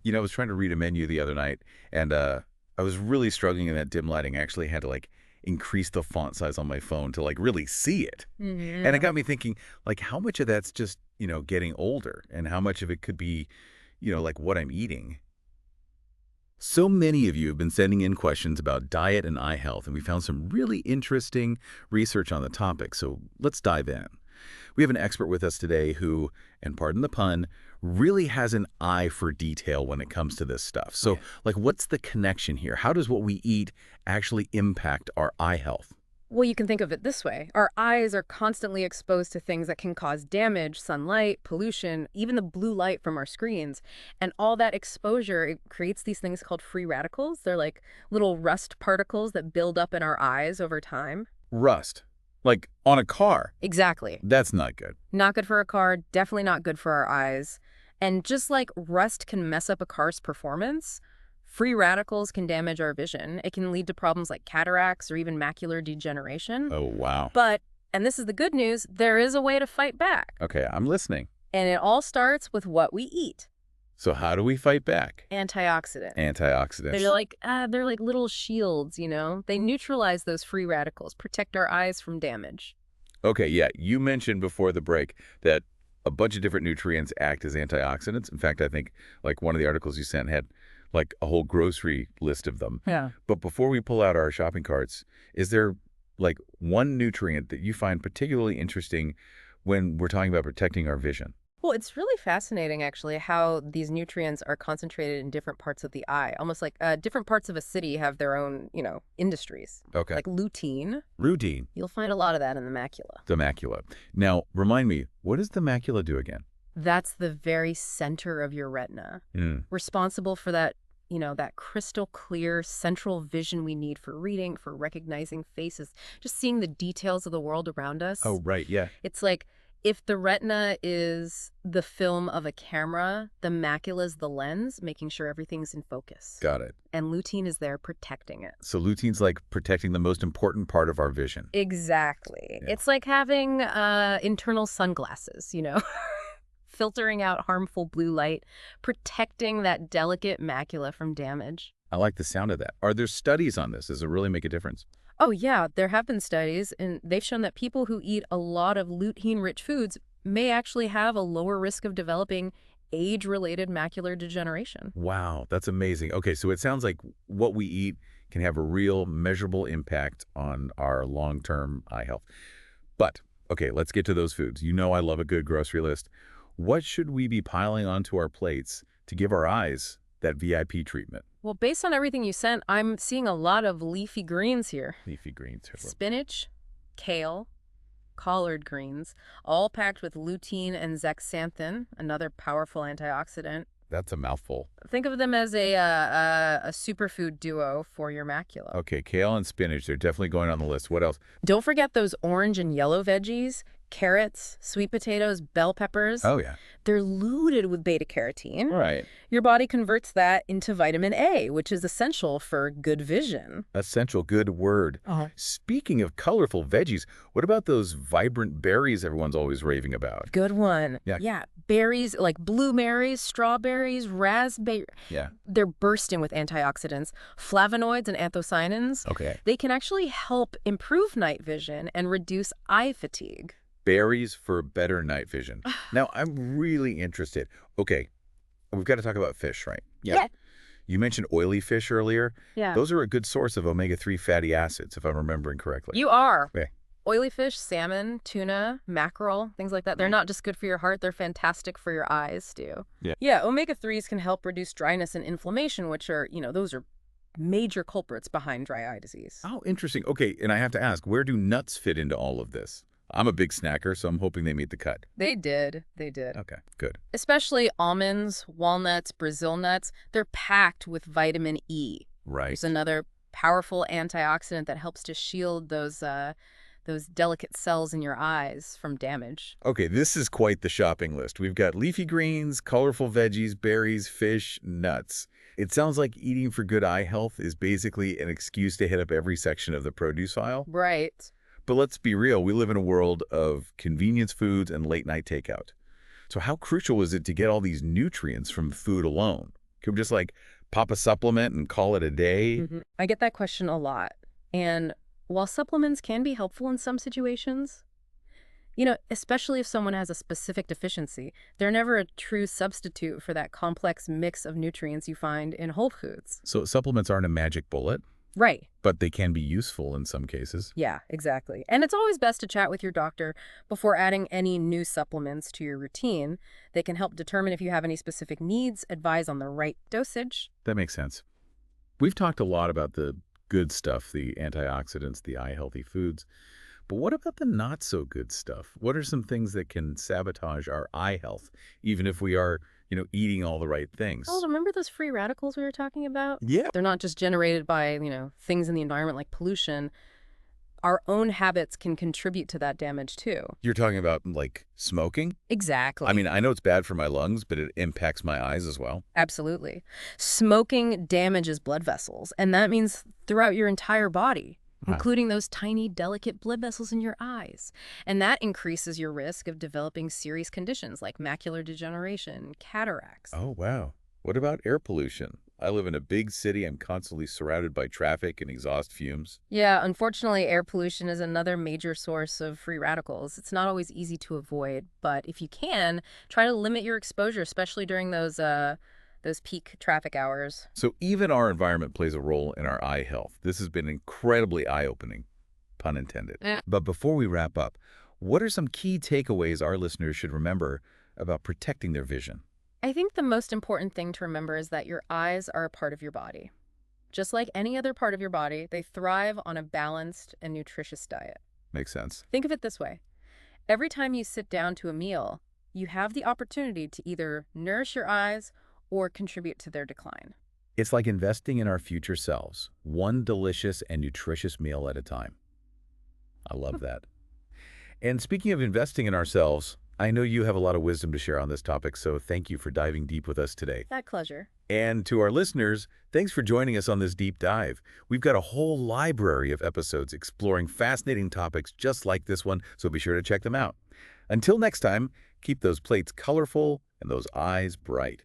I was trying to read a menu the other night, and I was really struggling in that dim lighting. I actually had to, like, increase the font size on my phone to, like, really see it. And it Yeah. got me thinking, like, how much of that's just, getting older, and how much of it could be, like, what I'm eating. So many of you have been sending in questions about diet and eye health, and we found some really interesting research on the topic, so let's dive in. We have an expert with us today who, and pardon the pun, really has an eye for detail when it comes to this stuff. So, Okay. like, what's the connection here? How does what we eat actually impact our eye health? Well, you can think of it this way. Our eyes are constantly exposed to things that can cause damage, sunlight, pollution, even the blue light from our screens. And all that exposure, it creates these things called free radicals. They're like little rust particles that build up in our eyes over time. Rust. Like on a car. Exactly. That's not good. Not good for a car, definitely not good for our eyes. And just like rust can mess up a car's performance, free radicals can damage our vision. It can lead to problems like cataracts or even macular degeneration. Oh, wow. But, and this is the good news, there is a way to fight back. Okay, I'm listening. And it all starts with what we eat. So how do we fight back? Antioxidants. Antioxidants. They're like little shields, you know? They neutralize those free radicals, protect our eyes from damage. Okay, yeah, you mentioned before the break that a bunch of different nutrients act as antioxidants. In fact, I think like one of the articles you sent had like a whole grocery list of them. Yeah. But before we pull out our shopping carts, is there like one nutrient that you find particularly interesting when we're talking about protecting our vision? Well, it's really fascinating, actually, how these nutrients are concentrated in different parts of the eye. Almost like different parts of a city have their own, industries. Okay. Like lutein, Routine, you'll find a lot of that in the macula. the macula. Now, remind me, what does the macula do again? That's the very center of your retina, Mm. responsible for that, that crystal clear central vision we need for reading, for recognizing faces, just seeing the details of the world around us. Oh, right, yeah. It's like if the retina is the film of a camera, the macula is the lens, making sure everything's in focus. Got it. And lutein is there protecting it. So lutein's like protecting the most important part of our vision. Exactly. Yeah. It's like having internal sunglasses, filtering out harmful blue light, protecting that delicate macula from damage. I like the sound of that. Are there studies on this? Does it really make a difference? Oh, yeah, there have been studies, and they've shown that people who eat a lot of lutein-rich foods may actually have a lower risk of developing age-related macular degeneration. Wow, that's amazing. Okay, so it sounds like what we eat can have a real measurable impact on our long-term eye health. But, okay, let's get to those foods. You know I love a good grocery list. What should we be piling onto our plates to give our eyes that VIP treatment? Well, based on everything you sent, I'm seeing a lot of leafy greens here. Leafy greens. Spinach, kale, collard greens, all packed with lutein and zeaxanthin, another powerful antioxidant. That's a mouthful. Think of them as a superfood duo for your macula. Okay, kale and spinach, they're definitely going on the list. What else? Don't forget those orange and yellow veggies, carrots, sweet potatoes, bell peppers. Oh, yeah. They're loaded with beta-carotene. Right. Your body converts that into vitamin A, which is essential for good vision. Essential, good word. Speaking of colorful veggies, what about those vibrant berries everyone's always raving about? Good one. Yeah. Yeah, berries like blueberries, strawberries, raspberry. Yeah. They're bursting with antioxidants, flavonoids, and anthocyanins. Okay. They can actually help improve night vision and reduce eye fatigue. Berries for better night vision. Now, I'm really interested. Okay, we've got to talk about fish, right? Yeah. You mentioned oily fish earlier. Yeah. Those are a good source of omega-3 fatty acids, if I'm remembering correctly. You are. Okay. Oily fish, salmon, tuna, mackerel, things like that. They're not just good for your heart, they're fantastic for your eyes, too. Yeah. Yeah, omega-3s can help reduce dryness and inflammation, which are, those are major culprits behind dry eye disease. Oh, interesting. Okay, and I have to ask, where do nuts fit into all of this? I'm a big snacker, so I'm hoping they meet the cut. They did. They did. Okay, good. Especially almonds, walnuts, Brazil nuts, they're packed with vitamin E. Right. There's another powerful antioxidant that helps to shield those delicate cells in your eyes from damage. Okay, this is quite the shopping list. We've got leafy greens, colorful veggies, berries, fish, nuts. It sounds like eating for good eye health is basically an excuse to hit up every section of the produce aisle. Right. But let's be real, we live in a world of convenience foods and late-night takeout. So how crucial is it to get all these nutrients from food alone? Can we just like pop a supplement and call it a day? I get that question a lot. And while supplements can be helpful in some situations, especially if someone has a specific deficiency, they're never a true substitute for that complex mix of nutrients you find in whole foods. So supplements aren't a magic bullet, Right. but they can be useful in some cases. Yeah, exactly. And it's always best to chat with your doctor before adding any new supplements to your routine. They can help determine if you have any specific needs, advise on the right dosage. That makes sense. We've talked a lot about the good stuff, the antioxidants, the eye-healthy foods. But what about the not-so-good stuff? What are some things that can sabotage our eye health, even if we are, eating all the right Oh, things? remember those free radicals we were talking about? Yeah. They're not just generated by, things in the environment like pollution. Our own habits can contribute to that damage too. You're talking about, like, smoking? I Exactly. mean, I know it's bad for my lungs, but it impacts my eyes as well. Absolutely. Smoking damages blood vessels, and that means throughout your entire body, Wow. including those tiny, delicate blood vessels in your eyes. And that increases your risk of developing serious conditions like macular degeneration, cataracts. Oh, wow. What about air pollution? I live in a big city. I'm constantly surrounded by traffic and exhaust fumes. Yeah, unfortunately, air pollution is another major source of free radicals. It's not always easy to avoid, but if you can, try to limit your exposure, especially during those peak traffic hours. So even our environment plays a role in our eye health. This has been incredibly eye-opening, pun intended. Yeah. But before we wrap up, what are some key takeaways our listeners should remember about protecting their vision? I think the most important thing to remember is that your eyes are a part of your body. Just like any other part of your body, they thrive on a balanced and nutritious diet. Makes sense. Think of it this way. Every time you sit down to a meal, you have the opportunity to either nourish your eyes or contribute to their decline. It's like investing in our future selves, one delicious and nutritious meal at a time. I love that. And speaking of investing in ourselves, I know you have a lot of wisdom to share on this topic, so thank you for diving deep with us today. That pleasure. And to our listeners, thanks for joining us on this deep dive. We've got a whole library of episodes exploring fascinating topics just like this one, so be sure to check them out. Until next time, keep those plates colorful and those eyes bright.